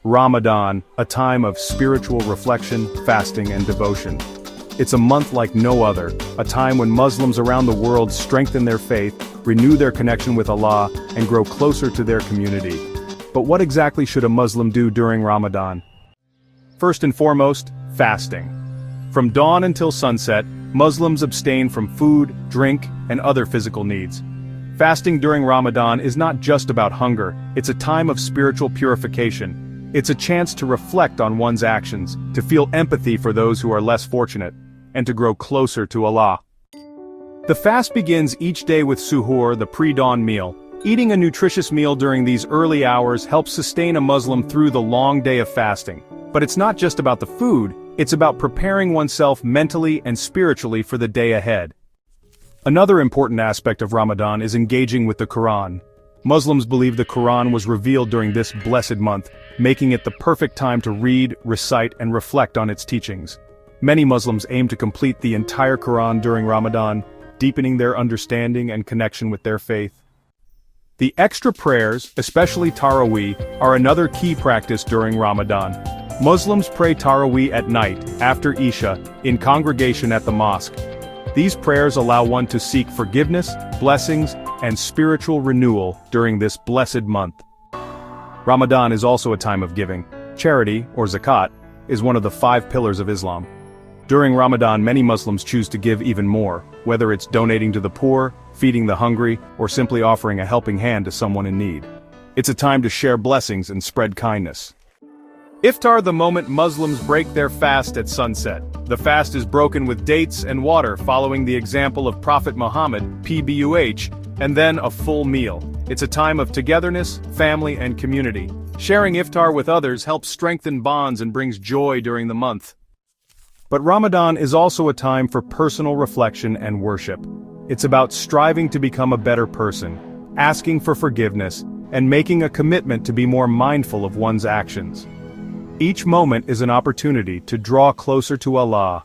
Ramadan, a time of spiritual reflection, fasting and devotion. It's a month like no other, a time when Muslims around the world strengthen their faith, renew their connection with Allah, and grow closer to their community. But what exactly should a Muslim do during Ramadan? First and foremost, fasting. From dawn until sunset, Muslims abstain from food, drink, and other physical needs. Fasting during Ramadan is not just about hunger, it's a time of spiritual purification. It's a chance to reflect on one's actions, to feel empathy for those who are less fortunate, and to grow closer to Allah. The fast begins each day with suhoor, the pre-dawn meal. Eating a nutritious meal during these early hours helps sustain a Muslim through the long day of fasting. But it's not just about the food, it's about preparing oneself mentally and spiritually for the day ahead. Another important aspect of Ramadan is engaging with the Quran. Muslims believe the Quran was revealed during this blessed month, making it the perfect time to read, recite, and reflect on its teachings. Many Muslims aim to complete the entire Quran during Ramadan, deepening their understanding and connection with their faith. The extra prayers, especially Taraweeh, are another key practice during Ramadan. Muslims pray Taraweeh at night, after Isha, in congregation at the mosque. These prayers allow one to seek forgiveness, blessings, and spiritual renewal during this blessed month. Ramadan is also a time of giving. Charity, or zakat, is one of the 5 pillars of Islam. During Ramadan, many Muslims choose to give even more, whether it's donating to the poor, feeding the hungry, or simply offering a helping hand to someone in need. It's a time to share blessings and spread kindness. Iftar, the moment Muslims break their fast at sunset. The fast is broken with dates and water following the example of Prophet Muhammad, PBUH, and then a full meal. It's a time of togetherness, family, and community. Sharing iftar with others helps strengthen bonds and brings joy during the month. But Ramadan is also a time for personal reflection and worship. It's about striving to become a better person, asking for forgiveness, and making a commitment to be more mindful of one's actions. Each moment is an opportunity to draw closer to Allah.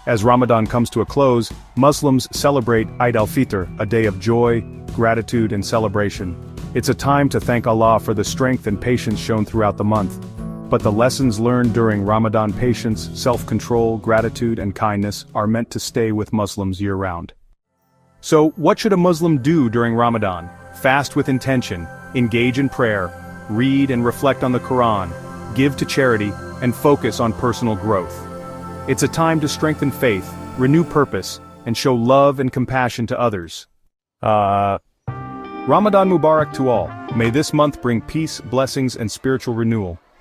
As Ramadan comes to a close, Muslims celebrate Eid al-Fitr, a day of joy, gratitude, and celebration. It's a time to thank Allah for the strength and patience shown throughout the month. But the lessons learned during Ramadan, patience, self-control, gratitude, and kindness, are meant to stay with Muslims year-round. So, what should a Muslim do during Ramadan? Fast with intention, engage in prayer, read and reflect on the Quran, give to charity, and focus on personal growth. It's a time to strengthen faith, renew purpose, and show love and compassion to others. Ramadan Mubarak to all. May this month bring peace, blessings, and spiritual renewal.